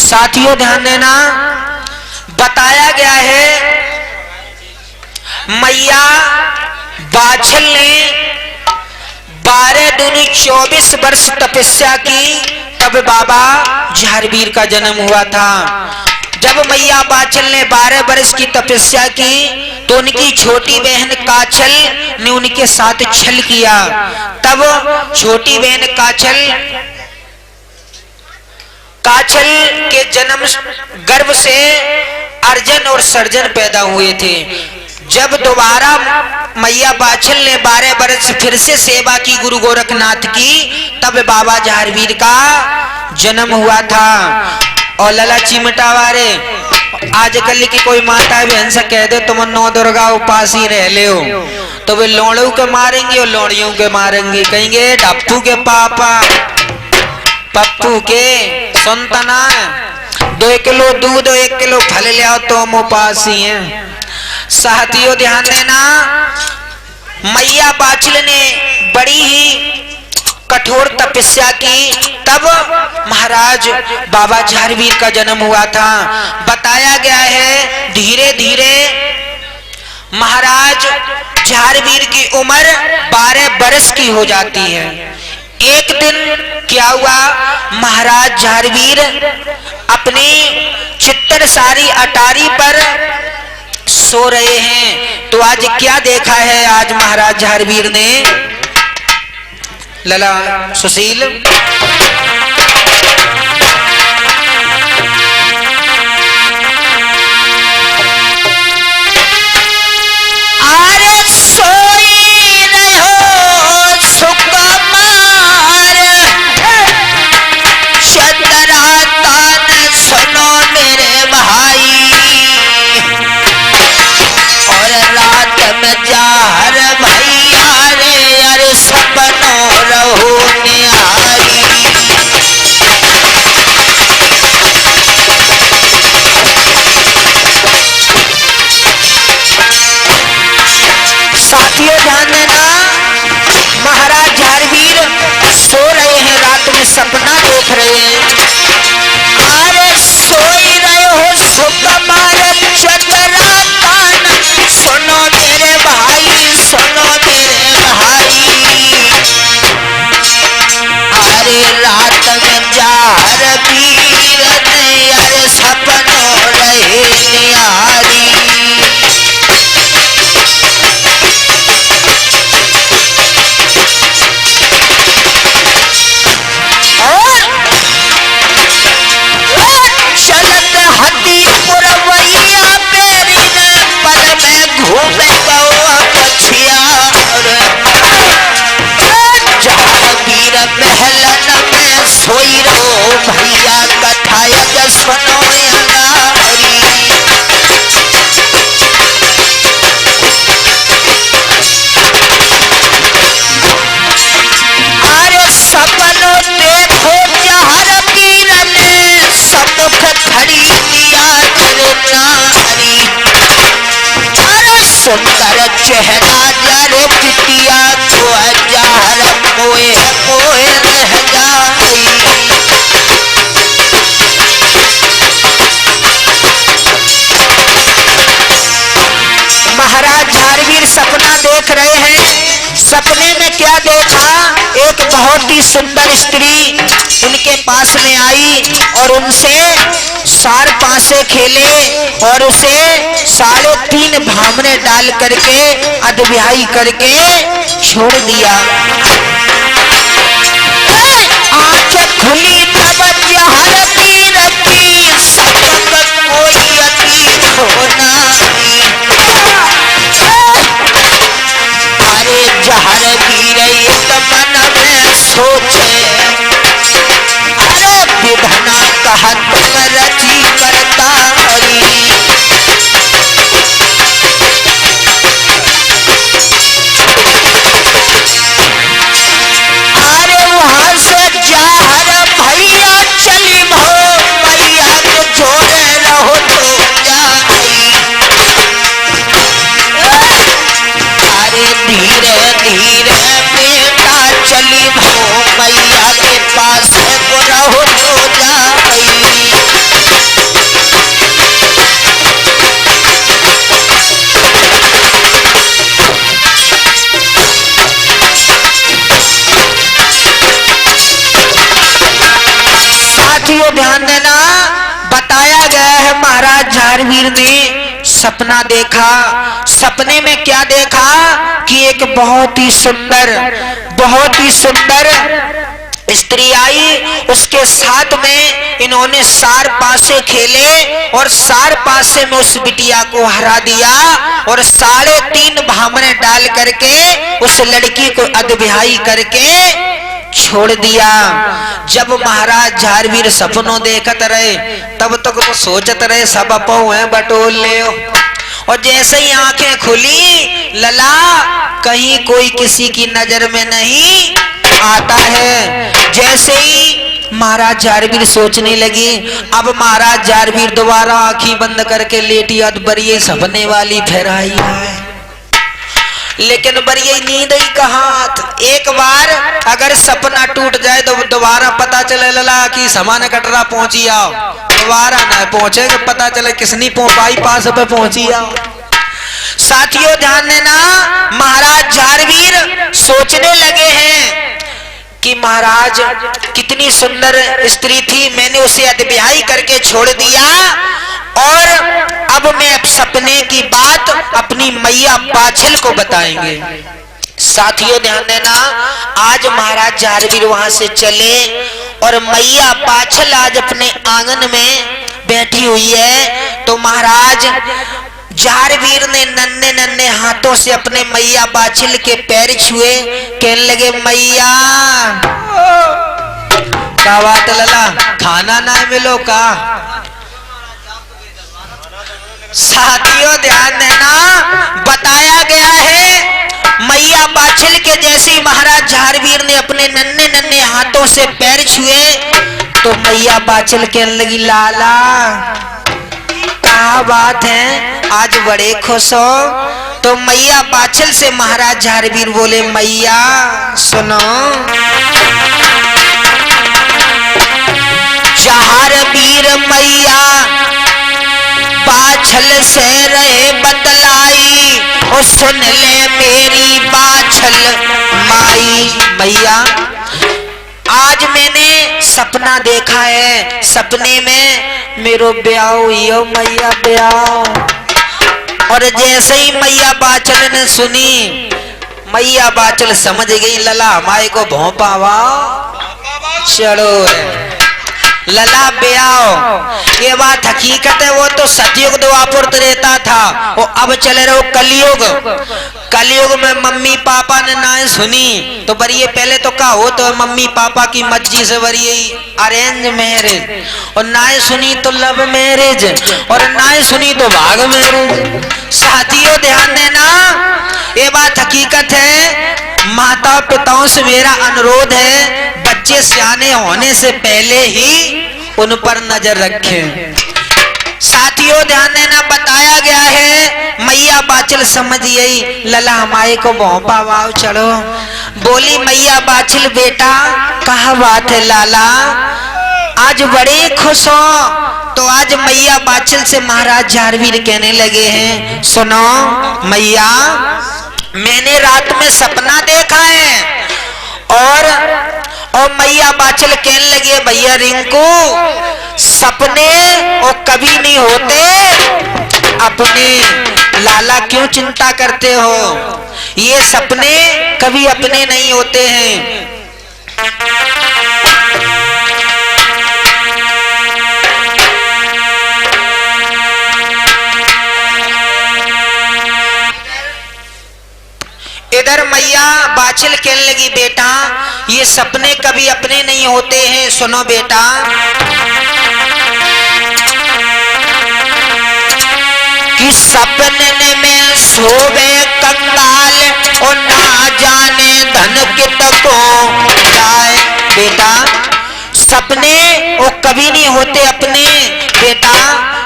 साथियों ध्यान देना, बताया गया है मैया बाछल ने 12 दूनी 24 वर्ष तपस्या की, तब बाबा झारवीर का जन्म हुआ था। जब मैया बाछल ने 12 वर्ष की तपस्या की तो उनकी छोटी बहन काछल ने उनके साथ छल किया। तब छोटी बहन काछल के जन्म गर्भ से अर्जन और सर्जन पैदा हुए थे। जब दोबारा मैया बाछल ने 12 वर्ष फिर से सेवा की गुरु गोरखनाथ की, तब बाबा झारवीर का जन्म हुआ था। और लला चिमटा वारे आजकल की कोई माता बहन से कह दे तुम 9 दुर्गा उपास ही रह ले हो, तो वे लोड़ों के मारेंगे और लोड़ियों के मारेंगे, कहेंगे डप्पू के पापा पप्पू के संतना 2 किलो दूध और 1 किलो फल ले आओ तो हम उपास ही हैं। साथियों ध्यान देना, मैया बाछल ने बड़ी ही कठोर तपस्या की, तब महाराज बाबा झारवीर का जन्म हुआ था। बताया गया है धीरे धीरे महाराज झारवीर की उम्र 12 वर्ष की हो जाती है। एक दिन क्या हुआ, महाराज झारवीर अपनी चित्तरसारी अटारी पर सो रहे हैं। तो आज क्या देखा है आज महाराज झारवीर ने, लला सुशील सपना देख रहे हैं। अरे सोई रहे हो सुकुमार चतरा कान, सुनो मेरे भाई सुनो मेरे भाई। अरे रात में झारवीर ने अरे सपनों रहे निहारी। सोई रहो भैया कथायक सुनो अनारी। अरे सपनों देखो झारवीर ने समुख खड़ी किया नारी। अरे सुंदर चेहरा जरे बिटिया तो जार मोए मोए रह जाई। महाराज झारवीर सपना देख रहे हैं। सपने में क्या देखा, एक बहुत ही सुंदर स्त्री उनके पास में आई और उनसे 4 पासे खेले और उसे 3.5 भामने डाल करके अधब्याही करके छोड़ दिया। आंख खुली तब झारवीर की सबक कोई यकीन होना। अरे झारवीर एक मन में सोचे, अरे विधना कहत रची करता हरी। अरे वहां से जार भैया चली भो मैया को जोड़े रहो तो जाई। अरे धीरे धीरे बेटा चली भो मैया के पास को रहो तो जाई। सपना देखा। सपने में क्या देखा कि एक बहुत ही सुंदर स्त्री आई, उसके साथ में इन्होंने सार पासे खेले और सार पासे में उस बिटिया को हरा दिया और 3.5 भामरे डाल करके उस लड़की को अधब्याही करके छोड़ दिया। जब महाराज झारवीर सपनों देखत रहे तब तक तो सोचत रहे सब अपो है बटोल ले, और जैसे ही आंखें खुली लला कहीं कोई किसी की नजर में नहीं आता है। जैसे ही महाराज झारवीर सोचने लगे, अब महाराज झारवीर दोबारा आंखें बंद करके लेटी बरिये सपने वाली फेराई है, लेकिन बरिये नींद ही कहाँ। एक बार अगर सपना टूट जाए तो दोबारा पता चले लला कि समान कटरा पहुंची आओ, दोबारा न पहुंचेंगे, पता चले किसनी पाई पास पे पहुंची आओ। साथियों ध्यान देना, महाराज झारवीर सोचने लगे हैं कि महाराज कितनी सुंदर स्त्री थी, मैंने उसे अधब्याही करके छोड़ दिया और अब मैं सपने की बात अपनी मैया बाछिल को बताएंगे। साथियों ध्यान देना, आज महाराज झारवीर वहां से चले और मैया बाछिल आज अपने आंगन में बैठी हुई है। तो महाराज झारवीर ने नन्हे नन्हे हाथों से अपने मैया बाछिल के पैर छुए, कहने लगे मैया का बात लला खाना ना मिलो का। साथियों ध्यान देना, बताया गया है मैया बाछिल के जैसे महाराज झारवीर ने अपने नन्हे नन्हे हाथों से पैर छुए तो मैया बाछिल कहने लगी लाला क्या बात है, आज बड़े खुश हो। तो मैया बाछिल से महाराज झारवीर बोले मैया सुनो, झारवीर मैया बाछिल से रहे बतलाई और सुन ले मेरी बाछिल माई। मैया आज मैंने सपना देखा है, सपने में मेरो ब्याह हुई हो मैया ब्याह। और जैसे ही मैया बाछिल ने सुनी, मैया बाछिल समझ गई लला हमारे को भौंपावा चलो लला ब्याह। ये बात हकीकत है, वो तो सतयुग द्वापर रहता था, वो अब चले रहो कलयुग। कलयुग में मम्मी पापा ने ना सुनी तो बरिए पहले तो क्या हो तो मम्मी पापा की मर्जी से बरिए अरेंज मैरिज, और ना सुनी तो लव मैरिज, और ना सुनी तो भाग मैरिज। साथियों ध्यान देना, ये बात हकीकत है। माता पिताओं से मेरा अनुरोध है बच्चे सियाने होने से पहले ही उन पर नजर रखें। साथियों ध्यान देना, बताया गया है मैया बाछिल समझ गई लला हमारे को भौंपा वाव चढ़ो। बोली मैया बाछिल बेटा कहा बात है लाला आज बड़े खुश हो। तो आज मैया बाछिल से महाराज झारवीर कहने लगे हैं सुनो मैया मैंने रात में सपना देखा है। और मैया बाछिल कहने लगे भैया रिंकू सपने और कभी नहीं होते, अपने लाला क्यों चिंता करते हो, ये सपने कभी अपने नहीं होते हैं। इधर मैया बाछिल कहने लगी बेटा ये सपने कभी अपने नहीं होते हैं, सुनो बेटा कि सपने में सोवे कंगाल और ना जाने धन कित को जाए। बेटा सपने वो कभी नहीं होते अपने बेटा।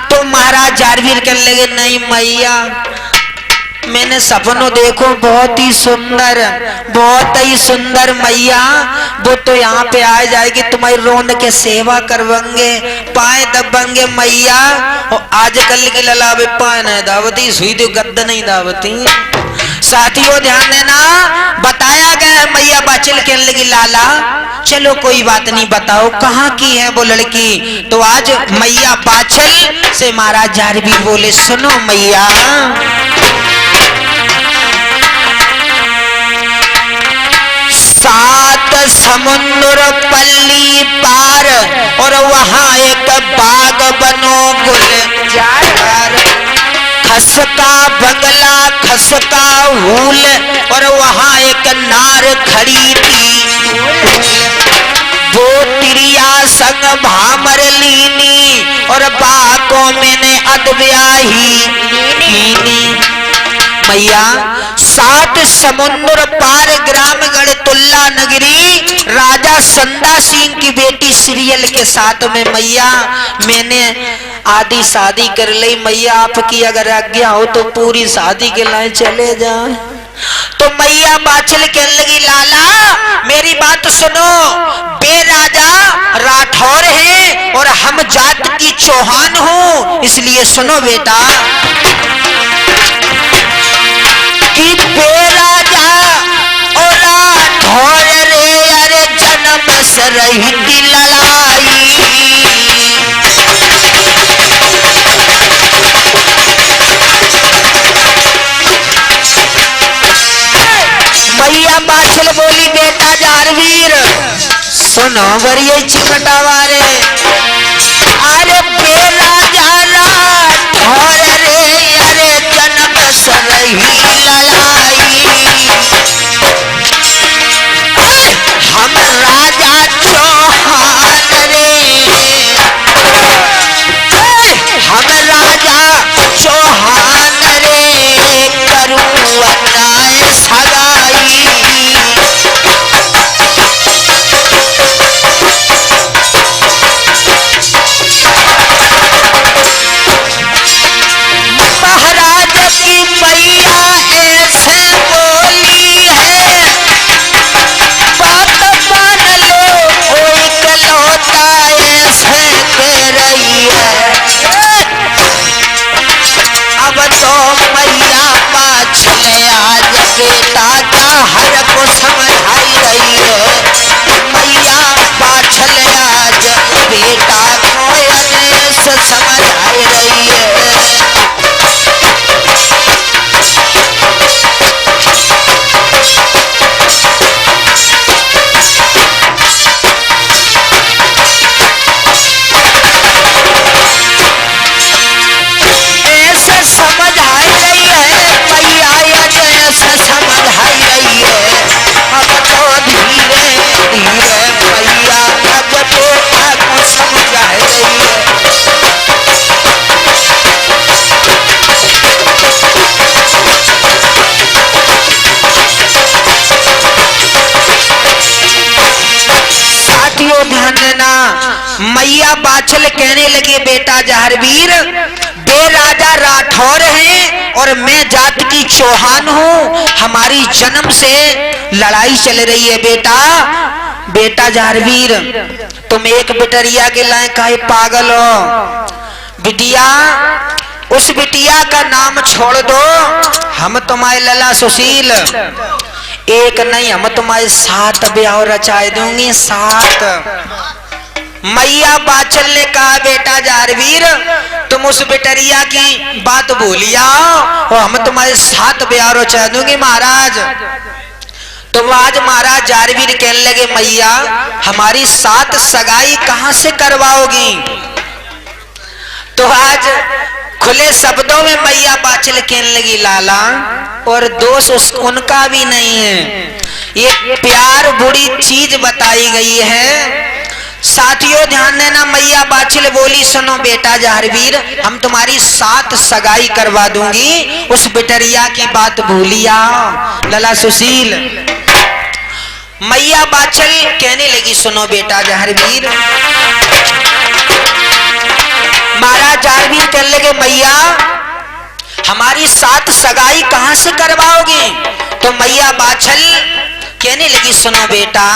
तो महाराज झारवीर कहने लगे नहीं मैया मैंने सपनों देखो बहुत ही सुंदर मैया, वो तो यहाँ पे आ जाएगी तुम्हारी रोंद के सेवा करवाएंगे पाए दबेंगे मैया। और आजकल की ललावे पाए नहीं दावती सुई तो गद्द नहीं दावती। साथियों ध्यान देना, बताया गया है मैया बाचल कहने लगी लाला चलो कोई बात नहीं, बताओ कहाँ की है वो लड़की। तो आज मैया बाचल से महाराज जारवीर बोले सुनो मैया, सात समुद्र पल्ली पार और वहाँ एक बाग बनो गुलजार, खसका बंगला खसका हूल और वहाँ एक नार खड़ी थी, वो तिरिया संग भामर लीनी और बाकों मैंने अदब्याही मैया। सात समुद्र पार ग्रामगढ़ तुल्ला नगरी राजा संदा सिंह की बेटी सीरियल के साथ में मैया मैंने आधी शादी कर ली। मैया आपकी अगर आज्ञा हो तो पूरी शादी के लिए चले जाए। तो मैया बाचल कहने लगी लाला मेरी बात सुनो, बे राजा राठौर है और हम जात की चौहान हूँ, इसलिए सुनो बेटा कि बे राजा और राठौर रे अरे जन्म से रही की लड़ाई, मैया बाचल बोली बेटा जारवीर सुनो बरिये चिमटावा रे, अरे बे राजा राठौर रे अरे जन्म से रही लड़ाई, हम राजा चौहान रे, हम राजा चौहान रे करूं अन्याय सगाई, महाराज की मैया ऐसे बोली है, बात मान लो ओ इकलौता ऐसे कह रही है, अब तो मैया बाचल आज बेटा का हर को समझाई रही है, मैया बाचल आज बेटा को अनेस समझाई रही है। ध्यान देना, मैया बाचल कहने लगे बेटा जारवीर बे राजा राठौर हैं और मैं जात की चौहान हूँ, हमारी जन्म से लड़ाई चल रही है बेटा। बेटा जारवीर तुम एक बिटरिया के लाए काहे पागल हो, बिटिया उस बिटिया का नाम छोड़ दो, हम तुम्हारे लला सुशील एक नहीं हम तुम्हारे 7 ब्याह रचाए दूंगी 7। मैया बाचल ने कहा बेटा जारवीर तुम उस बिटरिया की बात भूलिया और हम तुम्हारे 7 ब्याह रचा दूंगी महाराज। तो आज महाराज जारवीर कहने लगे मैया हमारी 7 सगाई कहां से करवाओगी। तो आज खुले शब्दों में मैया बाचल कहने लगी लाला और दोष उनका भी नहीं है, ये प्यार बुरी चीज बताई गई है। साथियों ध्यान देना, मैया बाचल बोली सुनो बेटा जारवीर हम तुम्हारी 7 सगाई करवा दूंगी, उस बिटरिया की बात भूलिया लला सुशील। मैया बाचल कहने लगी सुनो बेटा जारवीर, महाराज जारवीर कहने लगे मैया हमारी 7 सगाई कहां से करवाओगे। तो मैया बाचल कहने लगी सुनो बेटा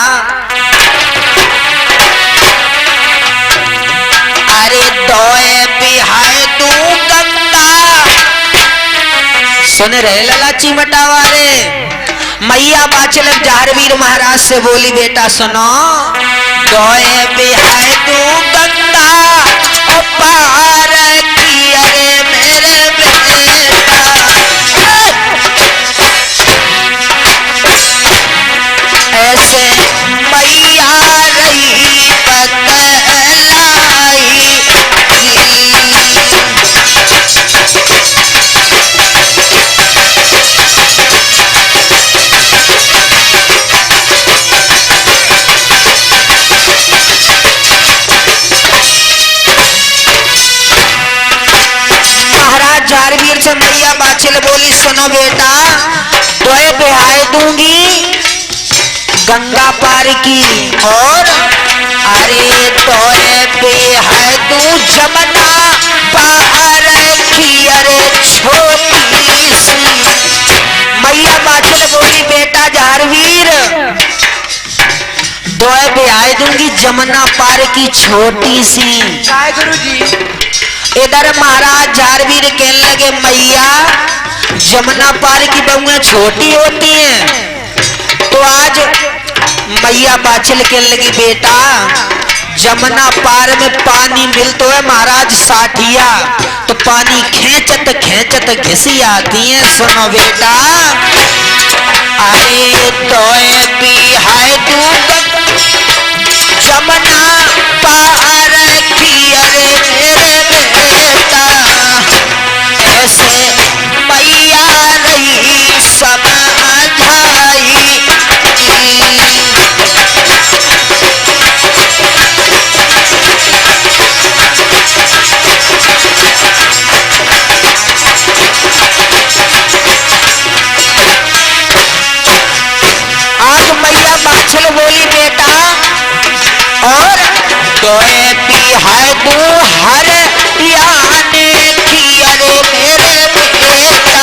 अरे दोए बिहाए तू गंगा सुन रहे लला चिमटा वाले। मैया बाचल जारवीर महाराज से बोली बेटा सुनो, दोए बिहाय तू गंगा पार की अरे मेरे बेटा, ऐसे मैया रही बतलाई। महाराज जारवीर से मैया बाछिल बोली सुनो बेटा, दोए बिहाय दूंगी गंगा पार की, और अरे तोए बिहाय तू जमुना पार की अरे छोटी सी। मैया बाछिल बोली बेटा जारवीर, दोए बिहाय दूंगी जमुना पार की छोटी सी। गुरुजी इधर महाराज जारवीर कहने लगे मैया जमुना पार की बहुएं छोटी होती हैं। तो आज मैया बाछिल कहने लगी बेटा जमुना पार में पानी मिलता है महाराज साठिया, तो पानी खेचत खेचत घिसी आती है। सुनो बेटा, अरे तोए बिहाय तू जमुना पार की अरे मेरे बेटा, ऐसे मैया रही समझाई। आज मैया बाछिल बोली बेटा, और तोए बिहाय तू हर याने की अरे मेरे बेटा।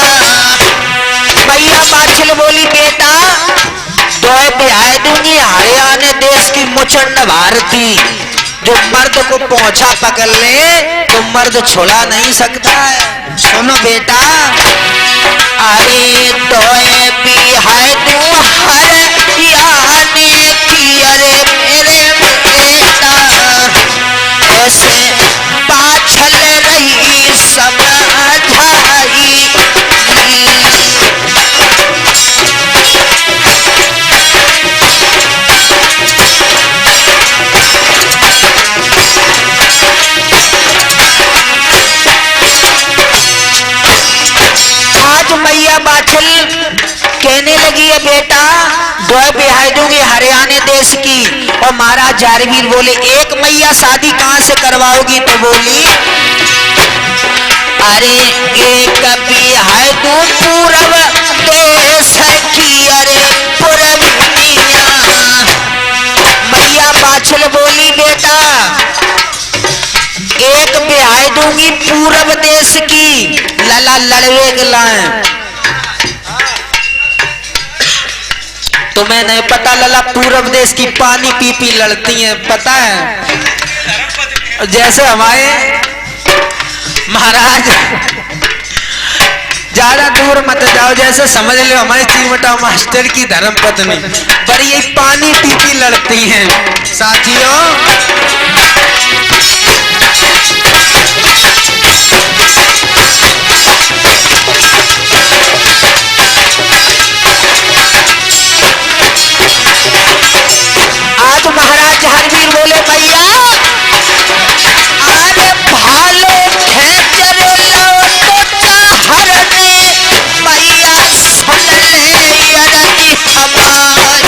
मैया बाछिल बोली बेटा तोए बिहाय दूंगी हरियाणा देश की मुचंड भारती, जो मर्द को पोंछा पकड़ ले तो मर्द छुड़ा नहीं सकता है। सुनो बेटा, अरे तोए बिहाय तू हरियाणा की अरे मेरे बेटा, ऐसे बाछल रही समझाई। आज मैया बाछिल कहने लगी है बेटा दोए बिहाय दूंगी हरियाणा देश की, और महाराज जारवीर बोले एक मैया शादी कहाँ से करवाओगी? तो बोली अरे एक बिहाय तू पूरब देश की अरे पुरनिया। मैया बाछिल बोली बेटा एक बिहाय दूंगी पूरब देश की, लला लड़वे गलाएं। तुम्हें नहीं पता लला पूरब देश की पानी पी पी लड़ती हैं, पता है? जैसे हमारे महाराज ज्यादा दूर मत जाओ, जैसे समझ लो हमारे चिमटा मास्टर की धर्म पत्नी बड़ी ये पानी पी पी लड़ती हैं। साथियों आज महाराज जारवीर बोले भैया अरे भाले खेचर लो तो हरने मैया सुन ले अरजी हमारी।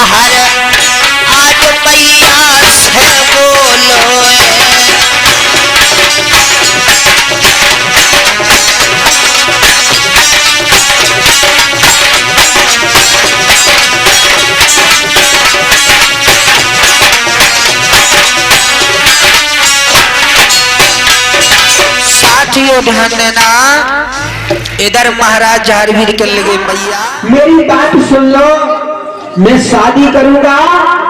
बाहर आज मैया से बोलो साथियों ध्यान देना। इधर महाराज झारवीर के लगे मैया मेरी बात सुन लो, मैं शादी करूंगा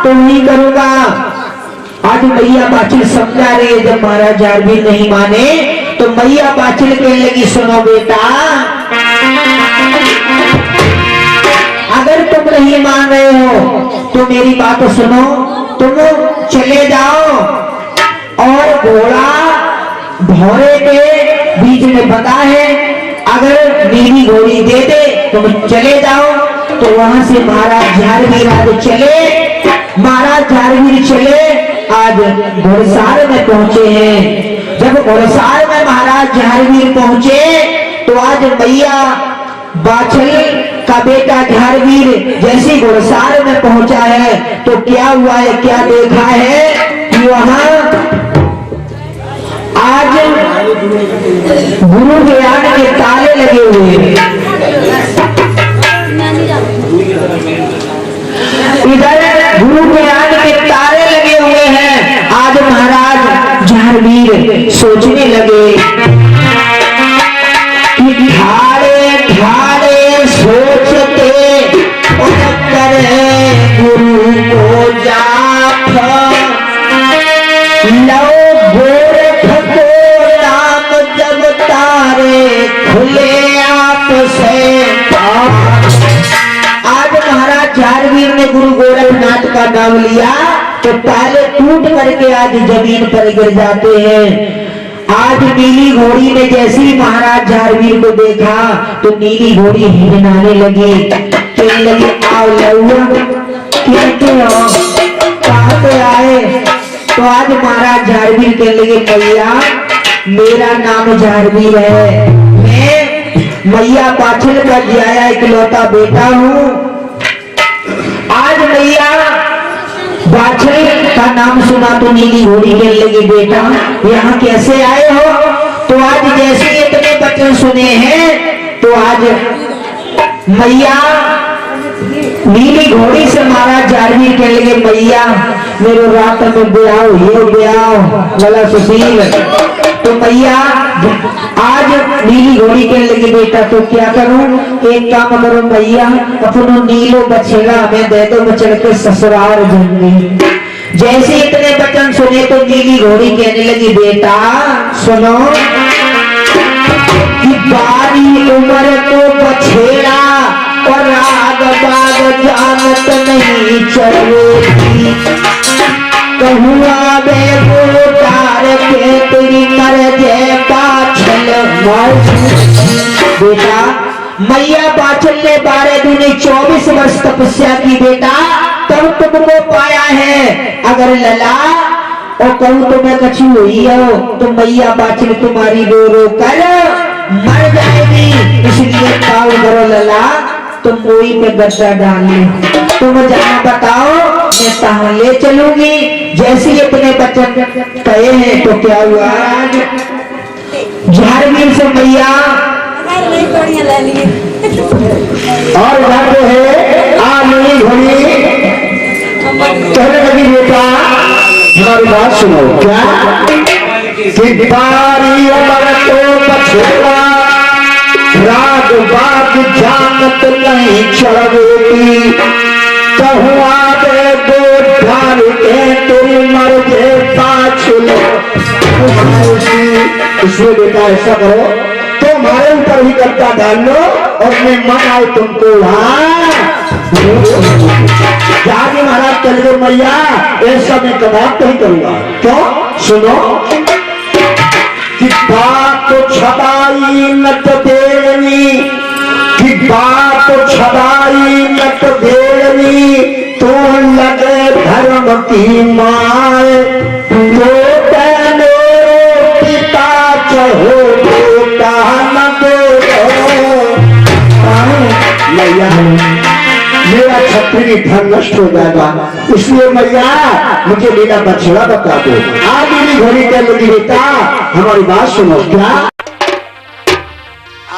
तो नहीं करूंगा। आज मैया बाछिल समझा रही है। जब महाराज झारवीर नहीं माने तो मैया बाछिल कहने लगी सुनो बेटा, अगर तुम नहीं मान रहे हो तो मेरी बात सुनो, तुम चले जाओ और घोड़ा भौरे के बीच में बंधा है, अगर नीली घोड़ी दे दे तो चले जाओ। तो वहां से महाराज झारवीर आज चले, महाराज झारवीर चले आज घोड़सार में पहुंचे हैं। जब घोड़सार में महाराज झारवीर पहुंचे तो आज मैया बाछल का बेटा झारवीर जैसे घोड़सार में पहुंचा है तो क्या हुआ है, क्या देखा है कि वहां आज गुरु ज्ञान के ताले लगे हुए हैं। इधर गुरु ज्ञान के ताले लगे हुए हैं। आज महाराज झारवीर सोचने लगे कि ढाड़े ढाड़े सोचते करे गुरु को जाप लो खुले आप से। आज महाराज झारवीर ने गुरु गोरखनाथ का नाम लिया तो ताले टूट करके आज जमीन पर गिर जाते हैं। आज नीली घोड़ी ने जैसे ही महाराज झारवीर को देखा तो नीली घोड़ी हिरनाने लगी, कहने लगी आओ लौआ कहते हो कहाँ से आए। तो आज महाराज झारवीर कहने लगे मैया मेरा नाम झारवीर है, मैं मैया बाछल का जियाया इकलौता बेटा हूँ। आज मैया बाछल का नाम सुना तो नीली घोड़ी कहने लगी बेटा यहाँ कैसे आए हो। तो आज जैसे इतने बचन सुने हैं तो आज मैया नीली घोड़ी से महाराज झारवीर कहने लगे मैया मेरे रात में ब्याह ये ब्याह वाला सुशील। तो मैया आज नीली घोड़ी कहने लगी बेटा तो क्या करूं, एक काम करो मैया अपनो नीलो बछड़ा हमें दे दो, बछड़ के ससुराल जाएंगे। जैसे इतने बचन सुने तो नीली घोड़ी कहने लगी बेटा सुनो कि बारी उम्र को बछेड़ा और राग बाग जानत नहीं चलेगी, कहुआ बेगोदार के तेरी मर जय बाछल। बेटा मैया बाछल ने 12 दूनी 24 वर्ष तपस्या की बेटा तब तुमको पाया है। अगर लला और कहूँ तो मैं कछु हुई हो तो मैया बाछल तुम्हारी रो रो कर मर जाएगी, इसलिए पाओ करो लला तुम कोई पे गद्दा डाल लो, तुम जहाँ बताओ मैं तहाँ ले चलूंगी। जैसे इतने बचन कहे हैं तो क्या हुआ झारवीर से मैया और इधर जो है नीली घोड़ी कहने लगी बेटा हमारी बात सुनो क्या कि बारी उम्र तो बछेड़ा राग बाग जानत नहीं चढ़ेगी, कहुआ दे दो ढाल के तेरी मर जे बाछल। इसलिए बेटा ऐसा करो तो हमारे ऊपर ही गद्दा डाल लो और मैं मन आए तुमको जाके महाराज चल गए मैया ऐसा मैं कबाब नहीं करूंगा। क्यों सुनो कि बात छबाई नट देवी कि बात छबाई नट देवी तो लगे धर्म की माए तो तेरे पिता चहो बेटा न दो मैया मेरा मेरा क्षत्रिय धन नष्ट हो जाएगा। इसलिए मैया मुझे मेरा बछड़ा बता दो। आज मेरी घोड़ी कह लगी बेटा हमारी बात सुनो क्या।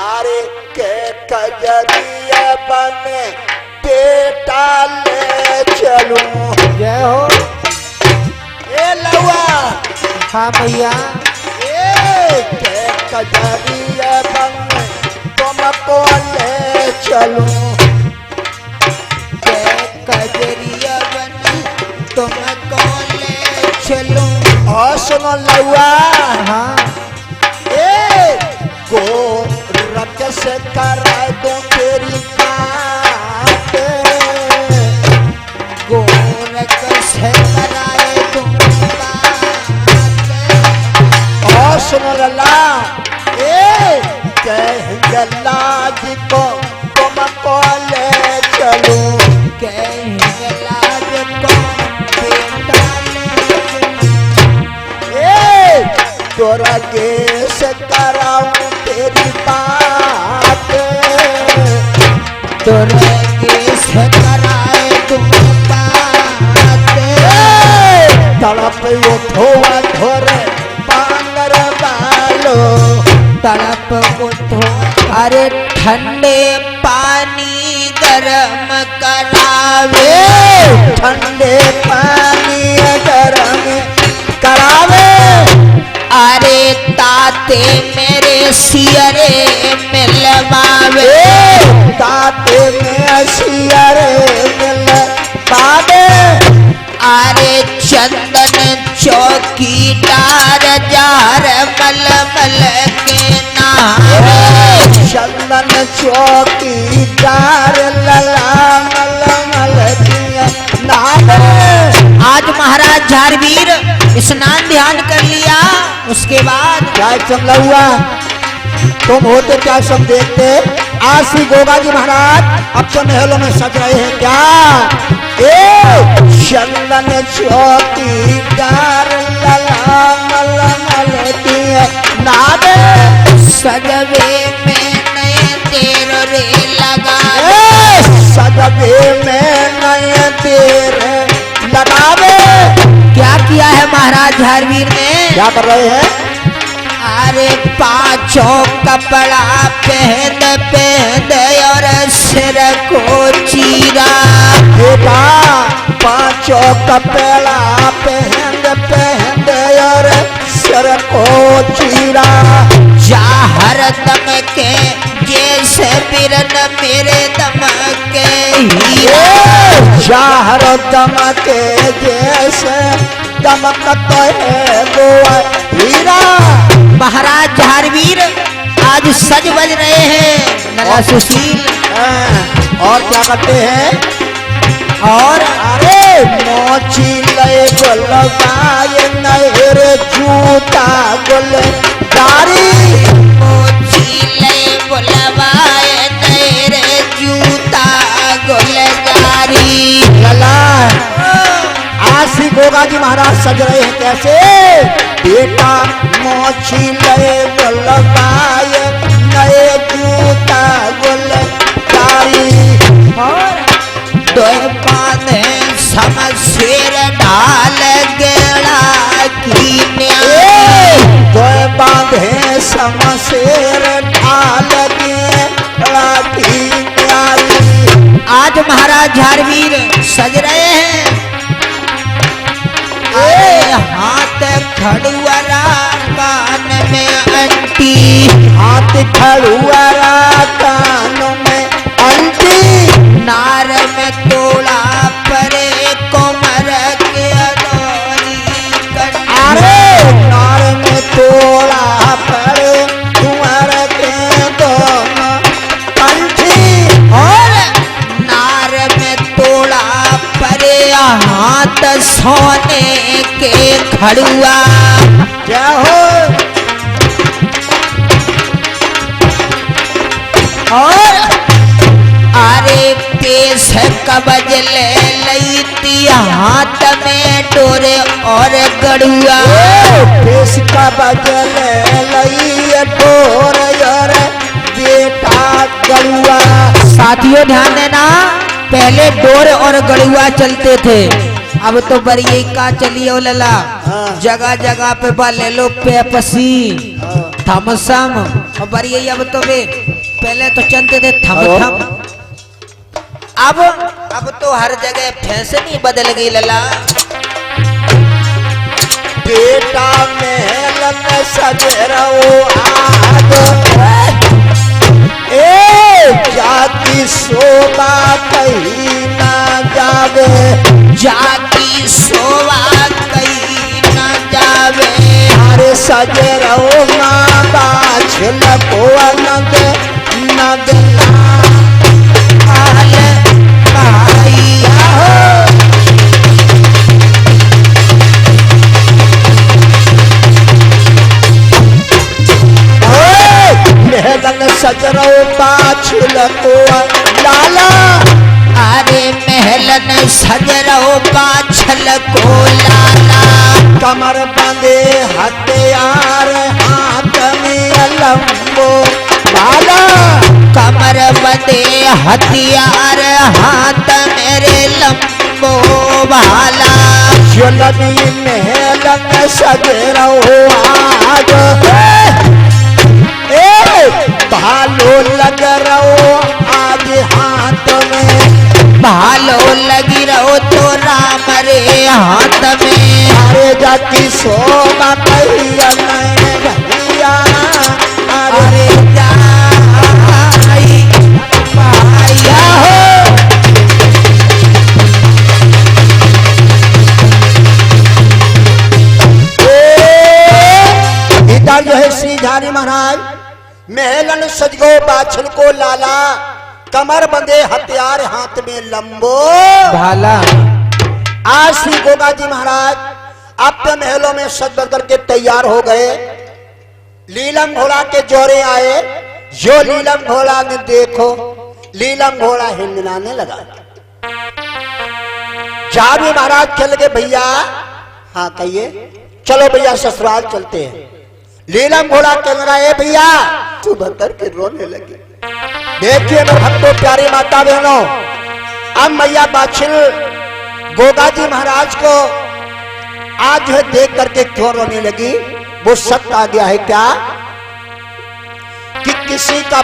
अरे के कजरिया बने बेटा ले चलूं। जय हो। ए लवा हाँ भैया। ए के कजरिया बने तुमको ले चलूं। के कजरिया बनी तुमको ले चलूं। और सुनो लवा हाँ। ए गोरख से करा दूं तेरी बात। गोरख से कराए तुम बात। और सुनो लला ए कह लाज को तुमको ले चलूं। कहेंगे लाज को बेटा ले ए तोरा के से कराऊं तेरी बात। तुरंगे से कराए तुम बात। तड़प उठो धोरे बांगर बालो। तड़प उठो अरे ठंडे पानी गरम करावे। ठंडे पानी गरम करावे। अरे ताते मेरे सियरे मिलवावे। ताते में सियरे मिल पावे। अरे चंदन चौकीदार जार मलमल के नारे। चंदन चौकीदार लला मलमल दिया नारे। आज महाराज झारवीर स्नान ध्यान कर लिया। उसके बाद क्या चमला हुआ तुम होते क्या सब देखते। आज श्री गोगा जी महाराज अब तो महलों में सज रहे हैं क्या। ए चंदन चौकीदार लला मलमल दिया नारे। सजवे में नए तेर रे लगा। सजवे में नए तेर लगावे। क्या किया है महाराज झारवीर ने। क्या कर रहे हैं। अरे पांचों कपड़ा पहन पहन और सिर को चीरा। बेटा पांचों कपड़ा पहन पहन और सिर को चीरा। जाहर दम के जैसे बिरन मेरे दम के हीरा। जाहर दम के जैसे दमकता है वो हीरा। महाराज झारवीर आज सज बज रहे हैं नला सुशील। और क्या करते हैं। और अरे मोची ले गोलवाए नहर जूता गोलदारी। मोचीले बुलवाए तेरे जूता गुलजारी। लला आज श्री गोगा जी महाराज सज रहे हैं कैसे। बेटा मोची ले गोलवाए नए जूता गोलदारी। और दो बांधे समशेर ढाल गेड़ा की न्याय। दो बांधे समशेर ढाल गेड़ा की न्याय। आज महाराज झारवीर सज रहे हैं। अरे हाथ खड़ुआरा कान में अंटी। हाथ खड़ुआरा कानों में अंटी। नार में तोड़ा परे कोमर के अदौरी कंठी। अरे नार में तोड़ा पड़े कुंवर के दोनों कंठी। और नार में तोड़ा परे हाथ सोने के खड़ुआ। क्या हो। और अरे पेश कबज ले लईती हाथ में डोरे और गड़ुआ। पेश का बजल लई ढोर और बेटा गड़ुआ। साथियों ध्यान देना पहले डोर और गड़ुआ चलते थे, अब तो बरिये का चलियो लला। हाँ। जगह जगह पे बा ले लो पेप्सी, थमसम और बरिये अब तो वे पहले तो चलते थे थम थम, अब तो हर जगह फैशन ही बदल गई लला। बेटा महल में सजरो आग, जाती शोभा कहीं ना जावे, जाती शोभा कहीं न जावे। अरे सजरो माँ बाछल को नद नद आल भाई हो। महलन सजरो बाछल को लाला, अरे महलन सजरो पाछल को लाला। कमर बंधे हथियार हाथ में लंबो लाला, कमर बंधे हथियार हाथ मेरे लंबो भाला। जलनी महलन सजरो आग, भालो लग रहो आज हाथ में, भालो लगी रहो तो राम रे हाथ में। अरे जाती शोभा कहिया भैया, अरे जाई भाइया हो। इधर जो है श्री झारी महाराज महलन सजगो बाछल को लाला, कमर बंधे हथियार हाथ में लंबो भाला। आज श्री गोगा जी महाराज अपने महलों में सज बदल के तैयार हो गए। लीलम घोड़ा के जोरे आए, जो लीलम घोड़ा ने देखो लीलम घोड़ा हिंदनाने लगा। झारी महाराज चल गए भैया, हाँ कहिए, चलो भैया ससुराल चलते हैं। लीलम घोड़ा कह रहा है भैया, तू भतर के रोने लगी। देखिए मेरे भक्तों प्यारी माता बहनों, अब मैया बाछिल गोगा जी महाराज को आज जो है देख करके क्यों रोने लगी, वो सत्य आ गया है क्या कि किसी का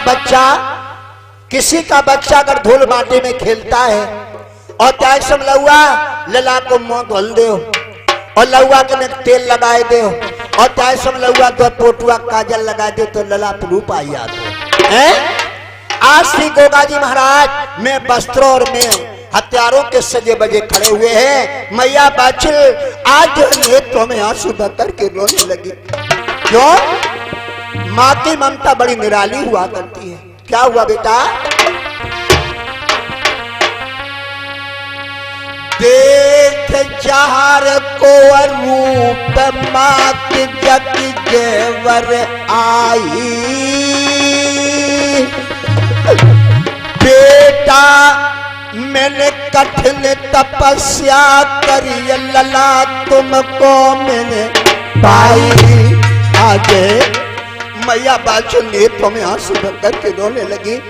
बच्चा अगर धूल माटी में खेलता है और क्या सब लौआ लला को मुंह धोल दे और लौआ के में तेल लगाए दे और चाहे सब लौआ दो पोटुआ काजल लगा दे तो लला रूप आई आते हैं। आज श्री गोगा जी महाराज में वस्त्रों और में हथियारों के सजे बजे खड़े हुए हैं। मैया बाछिल आज नेत्रों में आंसू बहकर के रोने लगी। क्यों? माँ की ममता बड़ी निराली हुआ करती है। क्या हुआ बेटा? देख जार को रूप मात जग जेवर आई, बेटा मैंने कठिन तपस्या करी लला तुमको मैंने पाई। आगे मैया बाछिल ने तुम्हें आंसू भर के रोने लगी।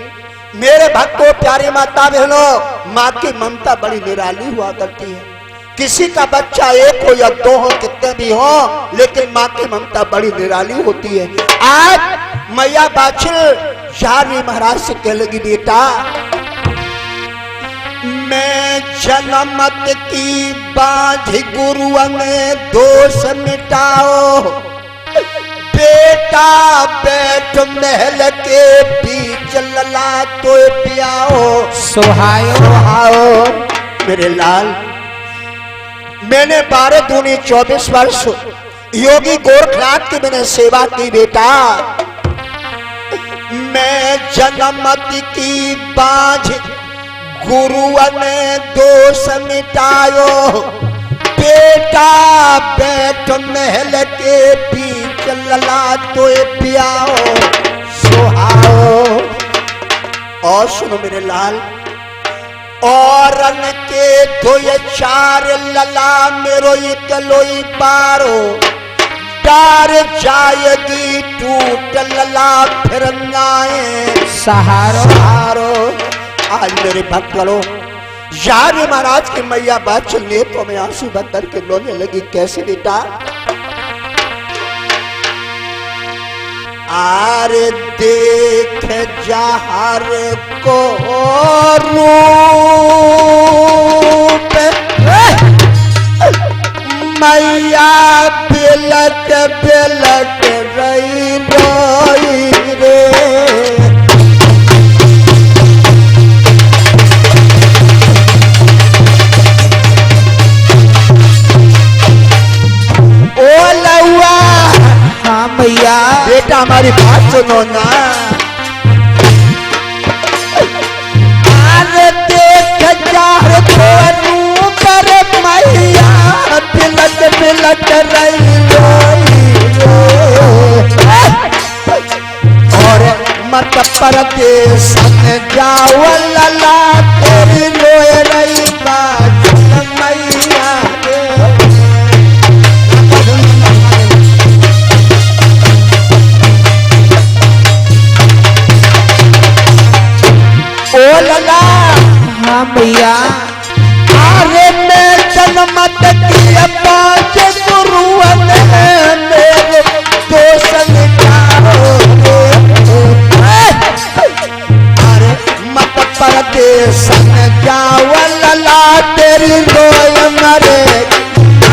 मेरे भक्तों प्यारी माता बहनों, माँ की ममता बड़ी निराली हुआ करती है। किसी का बच्चा एक हो या दो हो, कितने भी हो, लेकिन माँ की ममता बड़ी निराली होती है। आज मैया बाछिल झारी महाराज से कह लगी, बेटा मैं जनमत की बांझ गुरुअन दोष मिटाओ, बेटा बैठ महल के बीच लला तो पियाओ सुहाओ। मेरे लाल, मैंने 12 दूनी 24 वर्ष योगी गोरखनाथ की मैंने सेवा की बेटा। मैं जनमति की बांझ गुरुअन दोष मिटायो, बेटा बैठ महल के बीच लला तो पियाओ सुहाओ। और सुनो मेरे लाल, और के धोए 4 लला मेरो इकलोई पारो, डार जाएगी टूट लला फिर नाए सहारो। आज मेरे भक्त करो, यार महाराज की मैया बात सुनने तो मैं आंसू भर करके रोने लगी। कैसे बेटा? आरे देख जहर को रूप मैया बिलक बिलक रही रोई रे। ओ लौआ, हाँ मैया। बेटा हमारी बात सुनो ना। अरे देख जार को रूप रे मैया बिलक बिलक रही रोई रे। और मत परदेश में जाओ लला तेरी रोए रही बात मैया रे। ओ लला, हाँ मैया। अरे मैं जन्मत किया पाँच गुरुअन मेरे दोषन अरे मत परदेश में जाओ लला तेरी रोय मरे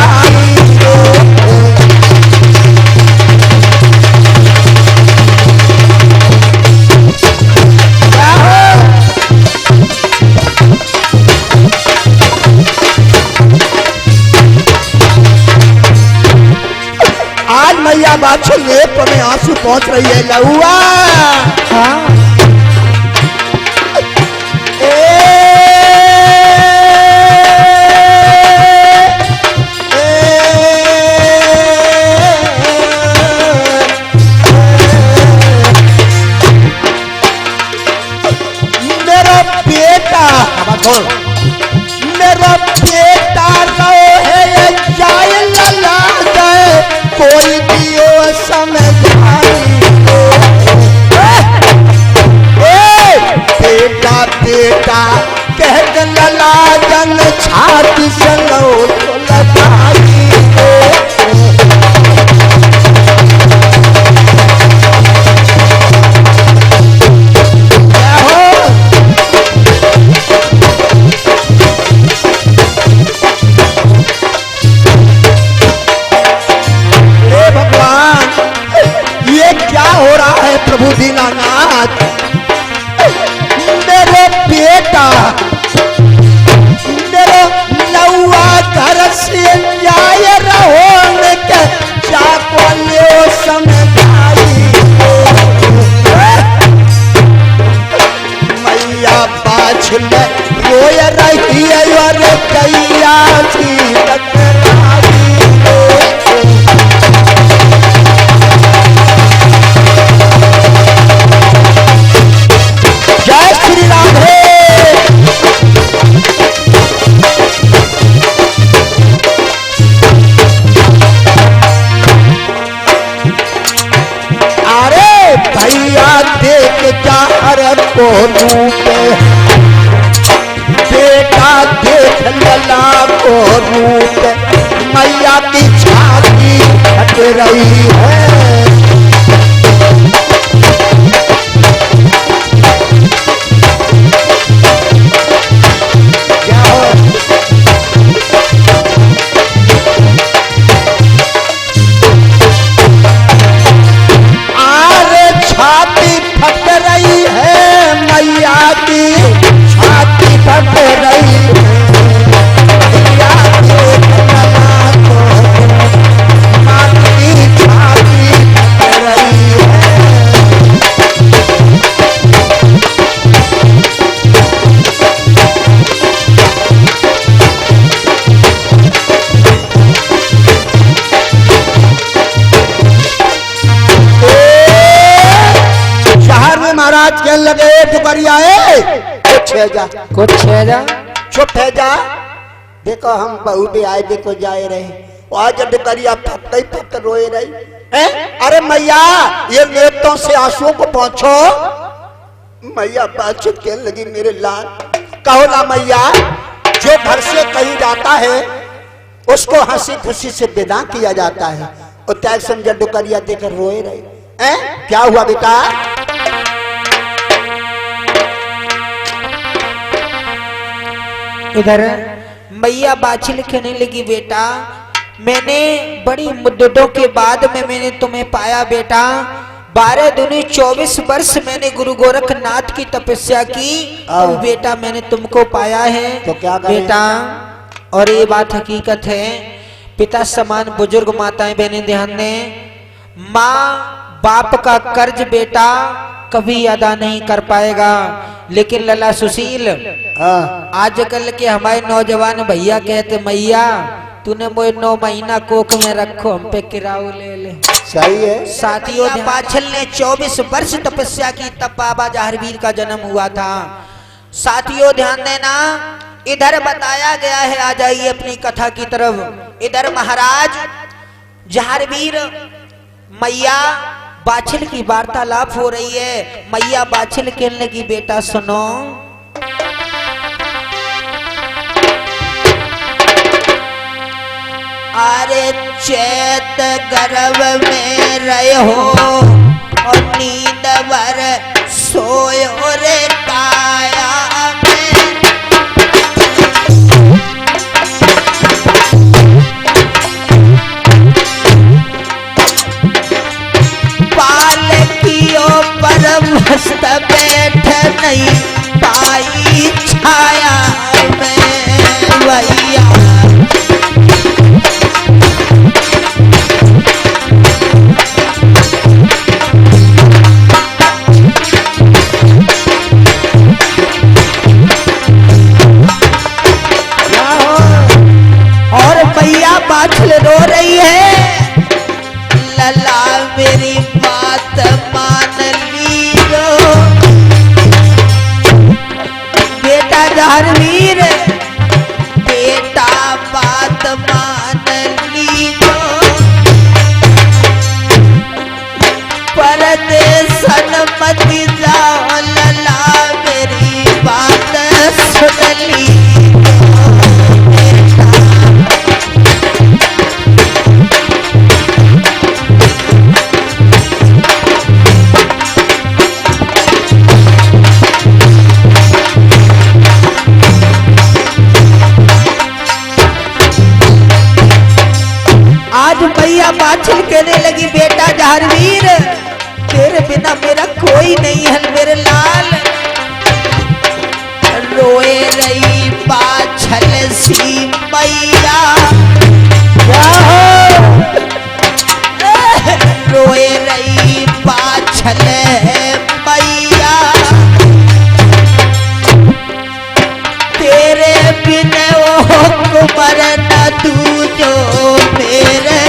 आई रो। आज मैया बात सुनने तो में आंसू पहुंच रही है लहुआ। हाँ मेरा बेटा रो है जाए लला गए कोई दियो समझाई। बेटा बेटा कह लला जन छाती से लो लगाई। हो रहा है प्रभु दीनानाथ। मेरे बेटा मेरे लौआ घर से जाए रहो के चाको ले समझाई। मैया पाछ में रोय रही है और कैया थी टकराई। जय श्री राधे। अरे भैया देख जार को रूप बेटा देख लला को रूप मैया की छाती हट रही है। छाती फट रही है मैया की छाती फट रही है। मैया के लला को माँ की छाती फट रही है। महाराज के लगे ठुकरिया कुछ है जा चुप है जा। देखो हम बहू भी आए देखो जाए रहे आज ठुकरिया फट रोए रही है। अरे मैया ये नेत्रों से आंसुओं को पहुंचो। मैया बात चुप कहने लगी मेरे लाल कहो ना मैया जो घर से कहीं जाता है उसको हंसी खुशी से विदा किया जाता है। और त्याग समझा डुकरिया देकर रोए रहे। क्या हुआ बेटा? इधर मैया बाछिल कहने लगी, बेटा मैंने बड़ी मुद्दतों के बाद में मैंने तुम्हें पाया बेटा। 12 दूनी 24 वर्ष मैंने गुरु गोरखनाथ की तपस्या की और बेटा मैंने तुमको पाया है। तो क्या करें? बेटा और ये बात हकीकत है, पिता समान बुजुर्ग माताएं बहनें ध्यान दें, माँ बाप का कर्ज बेटा कभी अदा नहीं कर पाएगा। लेकिन लला सुशील, आजकल के हमारे नौजवान भैया कहते मैया तूने मोए 9 महीना कोख में रखो, हम पे किराऊ ले ले। सही है। साथियों बाछल ने 24 वर्ष तपस्या की, तब बाबा जहारवीर का जन्म हुआ था। साथियों ध्यान देना, इधर बताया गया है, आ जाइए अपनी कथा की तरफ। इधर महाराज जहारवीर मैया बाछिल की वार्तालाप हो रही है। मैया बाछिल कहने लगी, बेटा सुनो, अरे चैत गर्भ में रहे हो और नींद भर सोयो रे काया में, पालकियों पर मस्त बैठ नहीं पाई छाया में भैया। और मैया बाछिल रो रही है, लला मेरी बात मान लीजो, बेटा जहारवीर बेटा बात मान लीजो, परदेसन मत जाओ, लला मेरी बात सुन लीजो बेटा। आज मैया बाछिल कहने लगी, बेटा जहारवीर तेरे बिना मेरा कोई नहीं है मेरे लाल। रोए रही बाछिल सी मैया, रोए रही बाछिल मैया, तेरे बिना ओ कुंवर न दूजो मेरे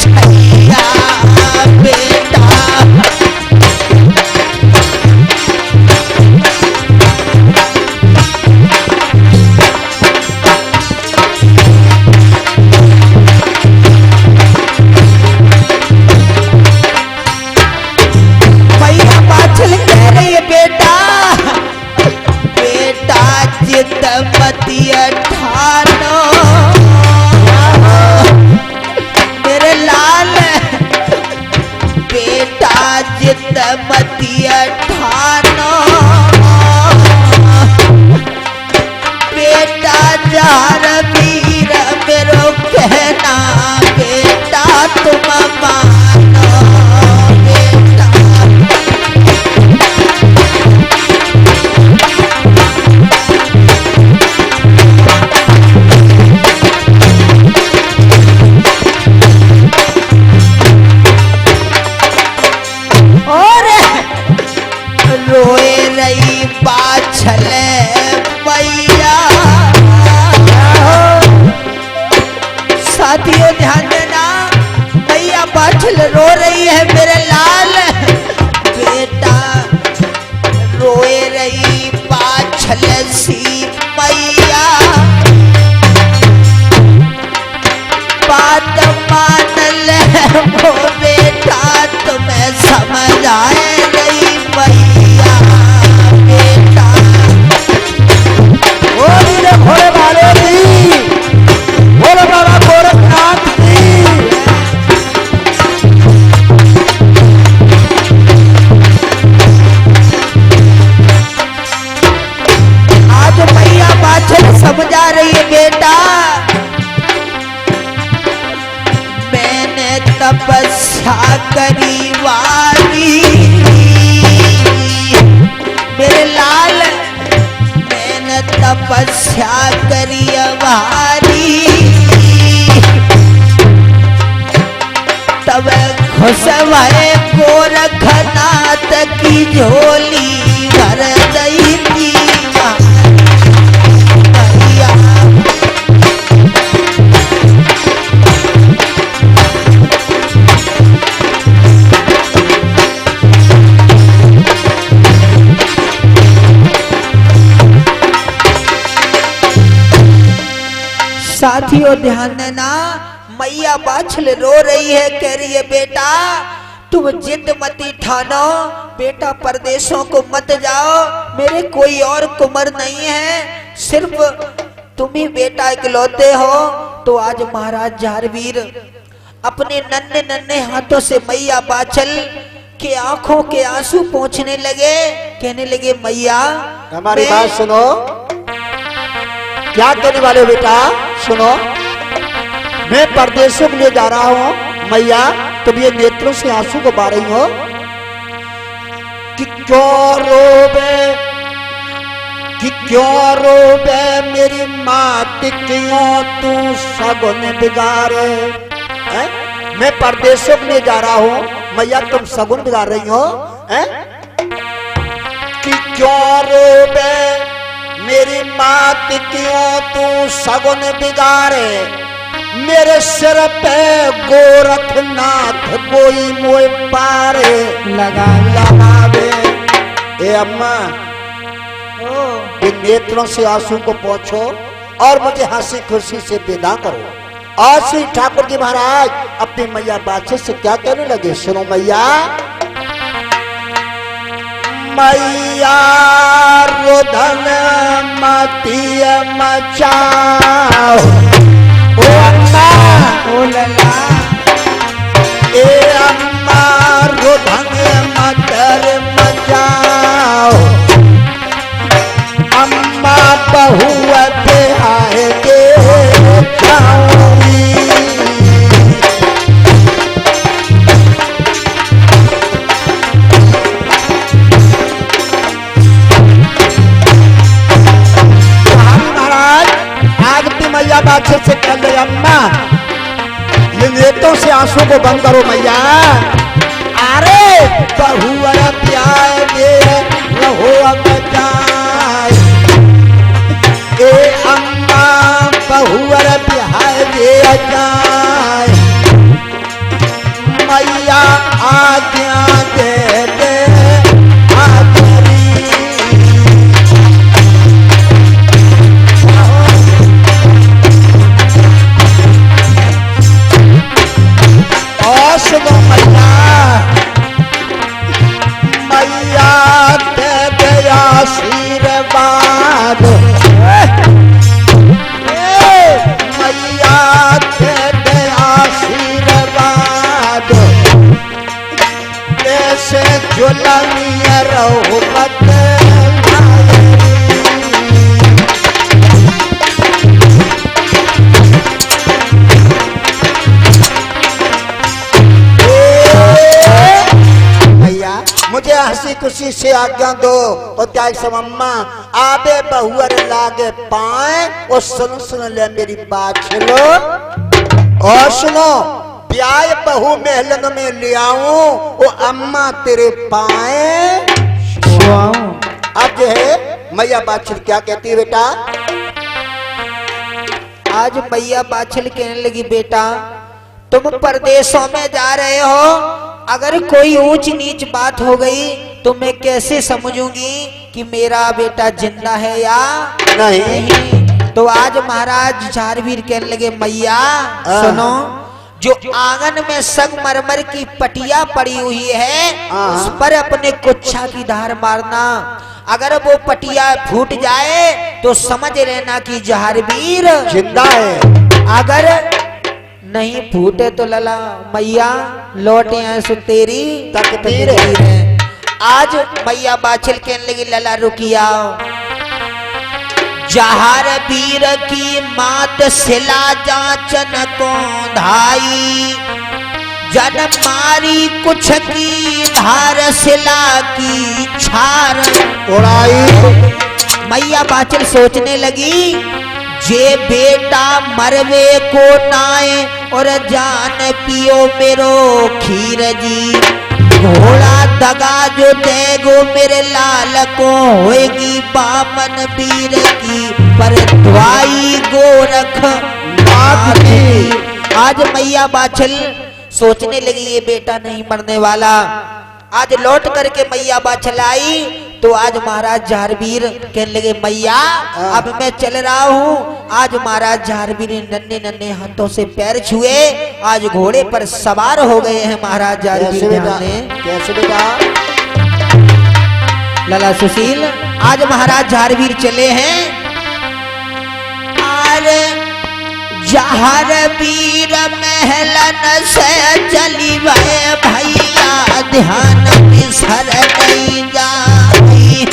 छैया बेटा। मैया बाछिल कह रही है, बेटा बेटा जिद मतिया ठानो मेरे लाल, बेटा जिद मतिया ठानो, बेटा जहारवीर मेरो कहना बेटा तुम मानो बेटा। और रोए रही बाछिल मैया। साथियों ध्यान देना, मैया बाछिल रो रही है मेरे लाल, बेटा रोए रही बाछिल सी मैया, बात मान ले वो बेटा तुम्हें समझ आए रही मैया बेटा। ओ रे भोले बेटा मैंने तपस्या करी वाली, मेरे लाल मैंने तपस्या करी वाली, तब खुशवाए गोरखनाथ की झोली भर दई थी मैया। साथियों ध्यान देना, मैया बाछल रो रही है, कह रही है बेटा तुम जिद मती ठानो, बेटा परदेशों को मत जाओ, मेरे कोई और कुंवर नहीं है, सिर्फ तुम ही बेटा इकलौते हो। तो आज महाराज झारवीर अपने नन्हे नन्हे हाथों से मैया बाछल के आंखों के आंसू पोंछने लगे, कहने लगे मैया हमारी बात सुनो। क्या कहने वाले बेटा सुनो, मैं परदेशों के लिए जा रहा हूँ मैया, तुम ये नेत्रों से आंसू को बहा रही हो कि क्यों रोबे मेरी मात, क्यों तू सगुन बिगाड़े। मैं परदेशों के लिए जा रहा हूँ मैया, तुम सगुन बिगाड़ रही हो कि क्यों रोबे मेरी मात, क्यों तू सगुन बिगाड़े, मेरे सिर पे गोरखनाथ कोई मोए पारे लगावे। ए अम्मा इन नेत्रों से आंसू को पोंछो और मुझे हंसी खुशी से विदा करो। आज श्री ठाकुर जी महाराज अपनी मैया बाछल से क्या कहने लगे, सुनो मैया। मैया रुदन मती मचाओ, ओ अम्मा ओ लला ए अम्मा रुदन मतर मचाओ, अम्मा बहुअत आएगे जाऊंगी। मैया बाछल से कह गए अम्मा ये नेत्रों से आंसू को बंद करो मैया। अरे बहुअर प्यारे रहो अमजाए, ए अम्मा बहुअर प्यारे जाए, मैया आज्ञा दे दे सुनो मैया। मैया दे दे आशीर्वाद, मैया दे दे आशीर्वाद, ऐसे जुलमिया रहो मत मुझे हंसी खुशी से आज्ञा दो। और क्या अम्मा आबे बहुअर लागे पाए और सुन सुन ले मेरी बात सुनो। और सुनो ब्याह बहू महलन में ले आऊं वो अम्मा तेरे पाए अब जो है मैया बाछल क्या कहती है बेटा। आज मैया बाछल कहने लगी बेटा तुम परदेशों में जा रहे हो, अगर कोई ऊंच नीच बात हो गई तो मैं कैसे समझूंगी कि मेरा बेटा जिंदा है या नहीं। तो आज महाराज झारवीर कहने लगे मैया सुनो, जो आंगन में संगमरमर की पटिया पड़ी हुई है उस पर अपने कुच्छा की धार मारना, अगर वो पटिया फूट जाए तो समझ लेना कि झारवीर जिंदा है, अगर नहीं फूटे तो लला मैया लौटे आए सो तेरी तकदीर है। आज मैया बाछल कहने लगी लला रुकिया, जहर वीर की मात सिला जाचन को धाई, जन मारी कुछ की धार सिला की छार उड़ाई। मैया बाचल सोचने लगी, जे बेटा मरवे को नाए और जान पियो मेरो खीर जी, घोड़ा दगा जो देगो मेरे लाल को होएगी बामन वीर की, पर द्वाई गोरख नाथ की। आज मैया बाछल सोचने लगी ये बेटा नहीं मरने वाला। आज लौट करके मैया बाछल आई तो आज महाराज झारवीर कहने लगे, मैया अब मैं चल रहा हूँ। आज महाराज झारवीर नन्हे नन्हे हाथों से पैर छुए, आज घोड़े पर सवार हो गए हैं महाराज झारवीर। कैसे बेटा? लाला सुशील, आज महाराज झारवीर चले हैं। अरे झारवीर महलन से चली गए भैया, ध्यान बिसर नहीं जाई।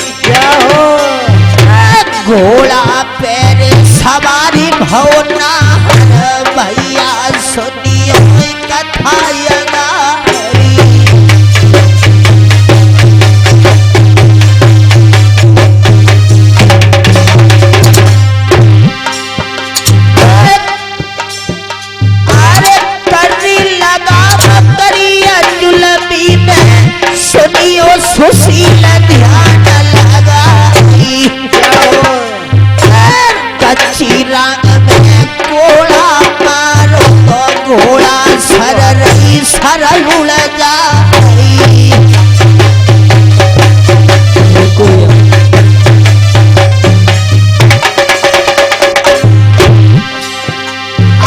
घोड़ा पैर सवारी भवना भैया, सुनियो कथा सुनियो सुशील ध्यान लगाई। कच्ची राग में घोड़ा मारो तो घोड़ा सर रही सरल उड़ जाई।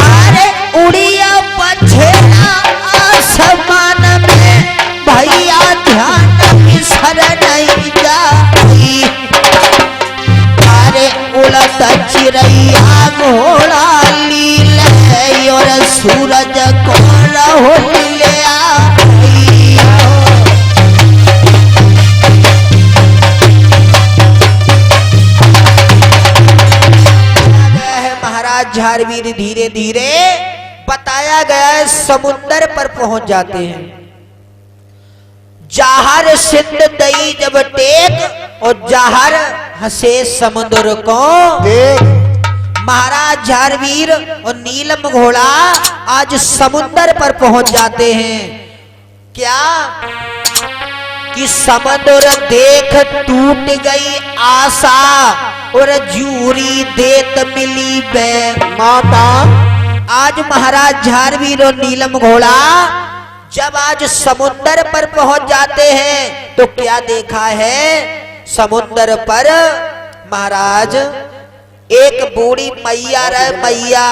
अरे उड़िया पछेना आसमान में भैया, ध्यान बिसर नहीं जाई। अरे उड़त चिड़ैया घोड़ा लील है और सूरज को रहो ले आई। महाराज झारवीर धीरे धीरे बताया गया है समुद्र पर पहुंच जाते हैं। जाहर सिंध दई जब टेक और जाहर हंसे समुद्र को देख। महाराज झारवीर और नीलम घोड़ा आज समुद्र पर पहुंच जाते हैं। क्या कि समुद्र देख टूट गई आशा और जूरी देत मिली बे माता। आज महाराज झारवीर और नीलम घोड़ा जब आज समुद्र पर पहुंच जाते हैं तो क्या देखा है? समुद्र पर महाराज एक बूढ़ी मैया रहे मैया।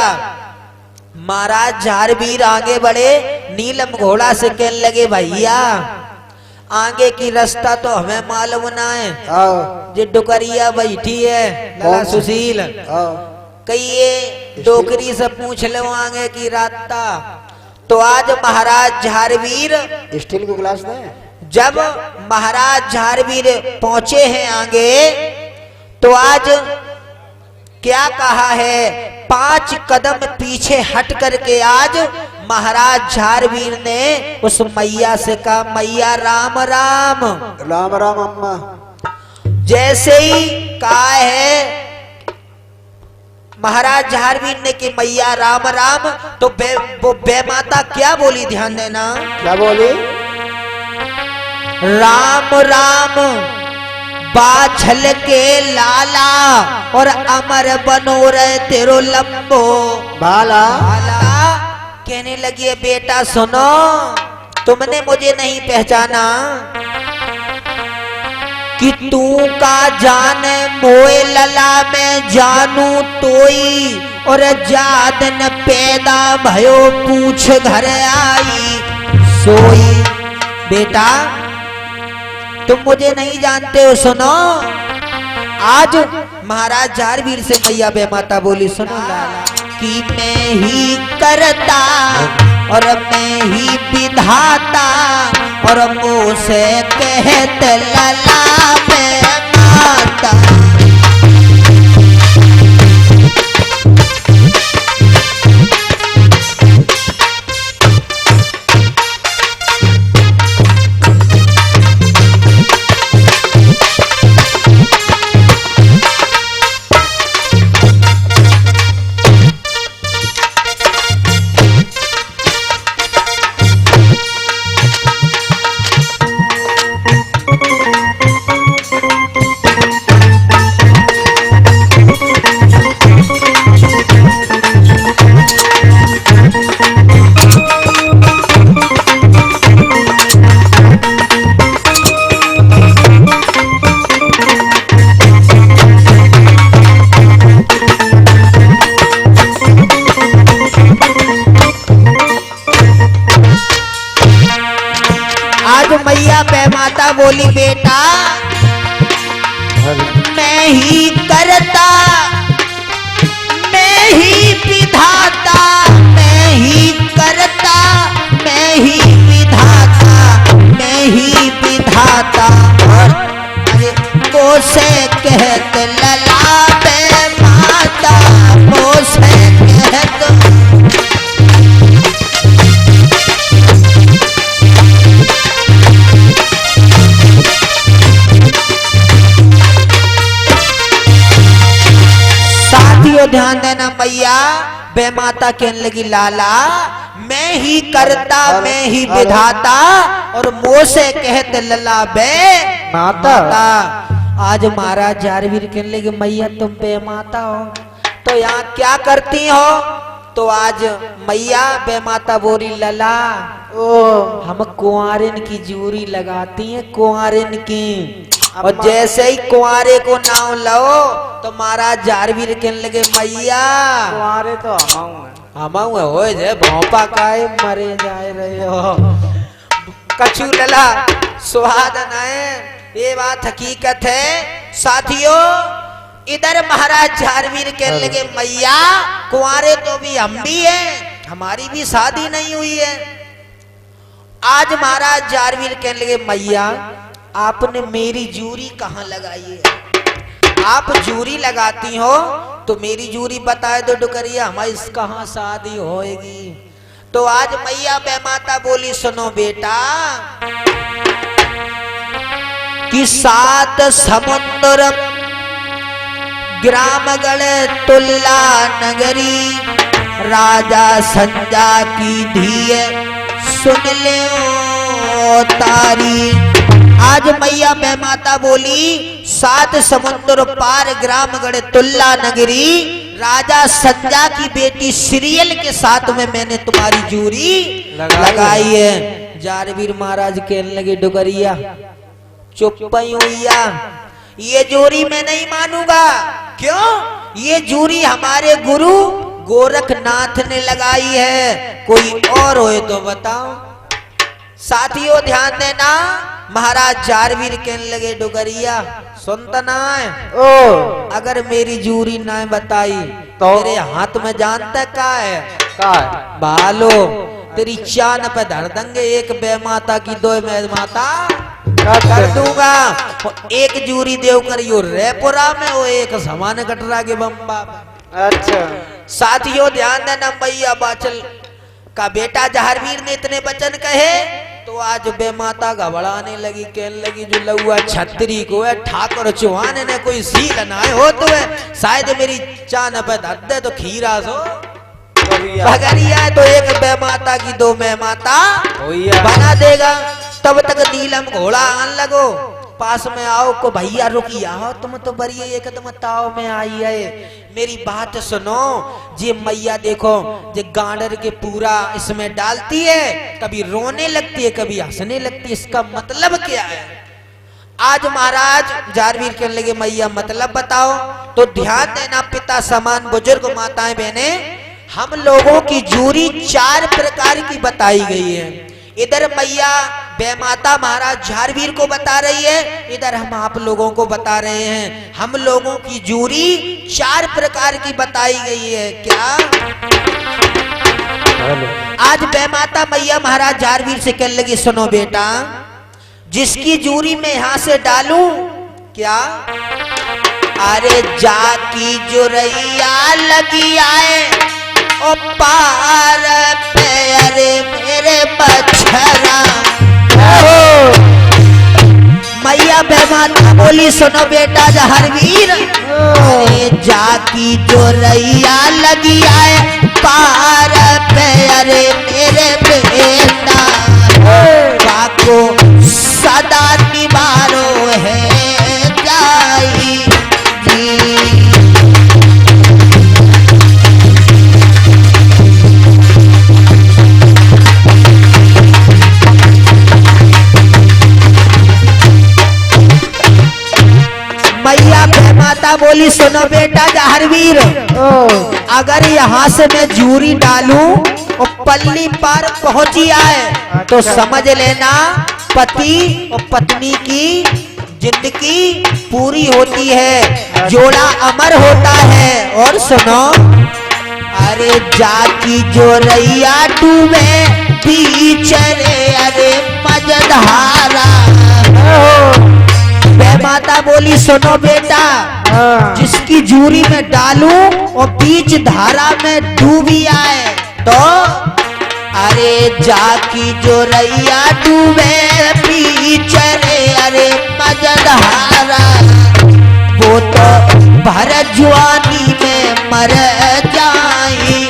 महाराज झारवीर आगे बढ़े, नीलम घोड़ा से कहने लगे, भैया आगे की रास्ता तो हमें मालूम ना है, जो डुकरिया बैठी है लाला सुशील, कई डोकरी से पूछ लो आगे की रास्ता। तो आज महाराज झारवीर स्टील की गिलास में जब महाराज झारवीर पहुंचे हैं आगे तो आज क्या कहा है? 5 कदम पीछे हट करके आज महाराज झारवीर ने उस मैया से कहा, मैया राम राम। राम राम अम्मा। जैसे ही कहा है महाराज झारवीर ने कि मैया राम राम, तो वो बेमाता क्या बोली? ध्यान देना। क्या बोली? राम राम बाछल के लाला और अमर बनो रहे तेरो लंबो भाला। कहने लगी, बेटा सुनो, तुमने मुझे नहीं पहचाना कि तू का जाने मोए लला में जानू तोई और जादन पैदा भयो पूछ घर आई सोई। बेटा तुम मुझे नहीं जानते हो, सुनो। आज महाराज झारवीर से मैया बेमाता बोली, सुनो लाला, कि मैं ही करता और मैं ही विधाता और मुँह से कहते लला में माता। बोली बेटा मैं ही करता, मैं ही विधाता, मैं ही करता, मैं ही विधाता, मैं ही विधाता। अरे मोसे कहत लला बे माता, मोसे कहत। साथियों ध्यान देना, मैया बे माता कहने लगी लाला मैं ही करता, मैं ही विधाता, और मोसे कहते लला बे माता। आज महाराज जारवीर कहने लगे मैया तुम बे माता हो तो यहाँ क्या करती हो? तो आज मैया बे माता बोली लला ओ हम कुंवारिन की जूरी लगाती हैं, कुंवारिन की। और जैसे ही कुंवारे को नाम लो तो महाराज जारवीर कहने लगे मैया कुंवारे तो हमाऊ हो जे भोपा काहे मरे जाए रहे हो। कछु लला सुहाद नाए, ये बात हकीकत है। साथियों इधर महाराज जारवीर कहने लगे मैया कुंवारे तो भी हम भी हैं, हमारी भी शादी नहीं हुई है। आज महाराज जारवीर कहने लगे मैया आपने मेरी जूरी कहाँ लगाई है? आप जूरी लगाती हो तो मेरी जूरी बताए दो डुकरिया हमारी कहाँ शादी होएगी। तो आज मैया बे माता बोली सुनो बेटा कि 7 समुद्र ग्रामगढ़ तुल्ला नगरी, राजा संजा की धी सुन ले तारी। आज मैया बे माता बोली 7 समुद्र पार ग्रामगढ़ तुल्ला नगरी, राजा संजा की बेटी सीरियल के साथ में मैंने तुम्हारी जूरी लगाई है। जारवीर महाराज कहने लगे डुगरिया चुप ही हुईया, ये जूरी मैं नहीं मानूंगा। क्यों? ये जूरी हमारे गुरु गोरखनाथ ने लगाई है, कोई और होए तो बताओ। साथियों ध्यान देना, महाराज जारवीर कहने लगे डुगरिया सुनता ना है ओ अगर मेरी जूरी ना बताई तो मेरे हाथ में जानता क्या है? बालो तेरी चान पे धर देंगे, एक बे माता की 2 बे माता कर दूंगा। एक जूरी देव करियो रेपुरा में, वो एक समान कटरा के बम्बा में। अच्छा साथियों ध्यान देना, मैया बाचल का बेटा जारवीर ने इतने वचन कहे तो आज बे माता घबराने लगी, कहने लगी जो लौआ छतरी को है ठाकुर चौहान ने कोई सील ना हो तो है, शायद मेरी चान पे धर दे तो खीरा सो भगरिया है तो एक बे माता की 2 बे माता बना देगा। तब तक नीलम घोड़ा आन लगो, पास में आओ को भैया रुकिया हो तुम तो बड़ी एकदम ताव में आई है। मेरी बात सुनो, जे मैया देखो जे गांडर के पूरा इसमें डालती है, कभी रोने लगती है कभी हंसने लगती है, इसका मतलब क्या है? आज महाराज जारवीर कहने लगे मैया मतलब बताओ। तो ध्यान देना पिता समान बुजुर्ग माताएं बहने, हम लोगों की जूरी 4 प्रकार की बताई गई है। इधर मैया बे माता महाराज जारवीर को बता रही है, इधर हम आप लोगों को बता रहे हैं। हम लोगों की जूरी 4 प्रकार की बताई गई है। क्या? आज बे माता मैया महाराज जारवीर से कहने लगी सुनो बेटा जिसकी जूरी में यहां से डालूं क्या? अरे जाकी जुरैया लगी आए ओ पार पे, अरे मेरे बछरा। मैया बे माता बोली सुनो बेटा जारवीर, अरे जाकी जुरैया लगी आए पार पे, अरे मेरे बेटा बाको सदा निवारो है जाई जी। मैया बे माता बोली सुनो बेटा जारवीर, अगर यहाँ से मैं जूरी डालूं और पल्ली पार पहुंची आए तो समझ लेना पति और पत्नी की जिंदगी पूरी होती है, जोड़ा अमर होता है। और सुनो, अरे जाकी जो रैया डूबे बीच रे अरे मजधारा। वे माता बोली सुनो बेटा, जिसकी जूरी में डालूं और बीच धारा में डूबी आए तो अरे जाकी जो रैया डूबे बीच रे अरे मजधारा, वो तो भर जवानी में मर जाएगी।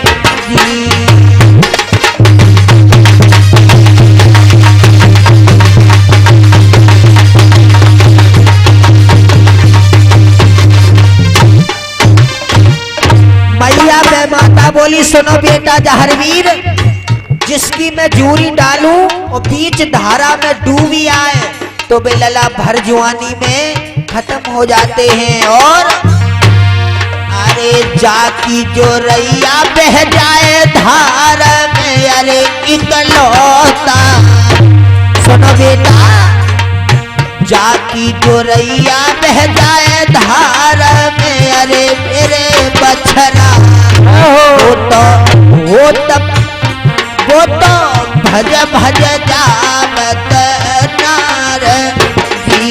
मैया में माता बोली सुनो बेटा जहरवीर, जिसकी मैं जूरी डालूं और बीच धारा में डूबी आए तो बेलला भर जवानी में खत्म हो जाते हैं। और अरे जाकी जो रैया बह जाए धार में अरे इकलौता। सुनो बेटा, जाकी जो रैया बह जाए धार में अरे मेरे बछड़ा, वो तो भज भज जावत नार जी।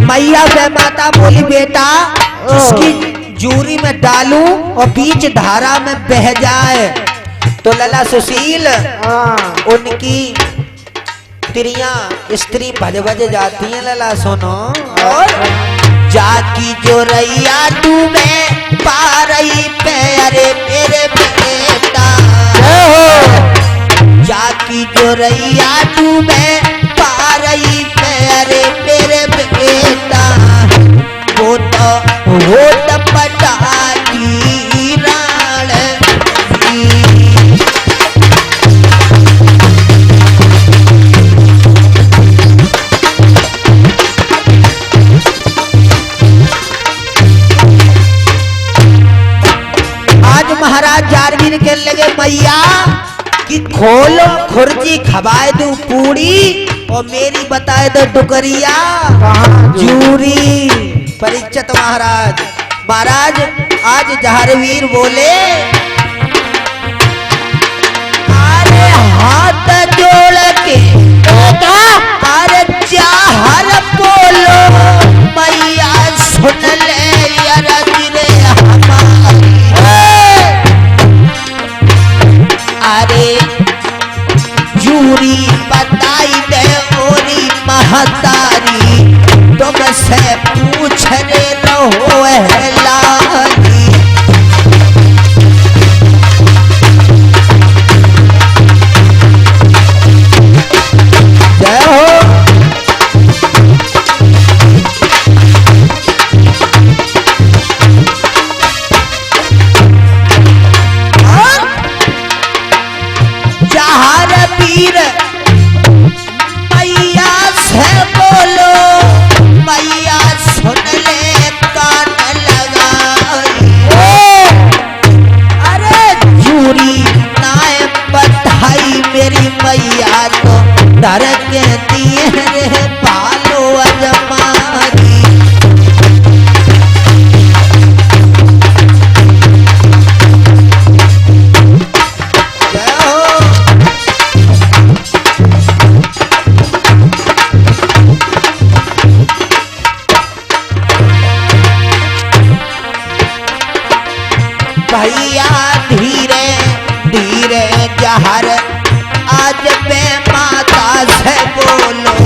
मैया वे माता बोली बेटा, जिसकी जूरी में डालूं और बीच धारा में बह जाए तो लला सुशील उनकी स्त्री भज भज जाती हैं। लला सुनो, और जाकी जो रैया डूबे पारई पे अरे मेरे बेटा, जाकी जो रैया डूबे पारई पे अरे मेरे बेटा, वो तो पटाई राण जी। महाराज जारवीर के लगे मैया कि खोलो खुर्जी खवाए दू पूरी और मेरी बताए दो डुकरिया जूरी। परीक्षित महाराज, महाराज आज जहरवीर बोले अरे हाथ जोड़ के अरे चाहर बोलो मैया सुन ले रे हमारी। अरे जूरी बताई दे ओरी महतारी, तुमसे पूछ रे रहो लाली। जय हो। वीर मैया से बोलो मैया सुन ले कान लगाई। अरे जूरी नाय बधाई मेरी मैया तो डर के दिए रे पालो अजमारी। भैया धीरे धीरे जहर आज बे माता से बोलो।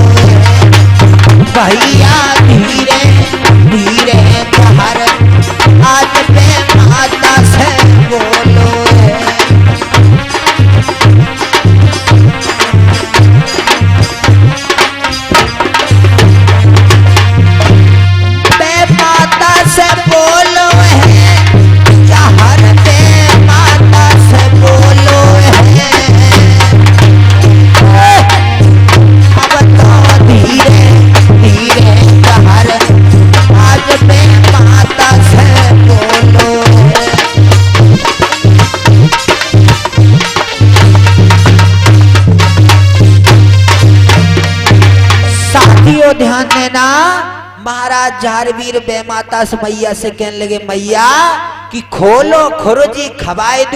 तो ध्यान देना। महाराज झारवीर बेमाता से मैया से कहने लगे मैया कि खोलो खुरजी खवाए दूं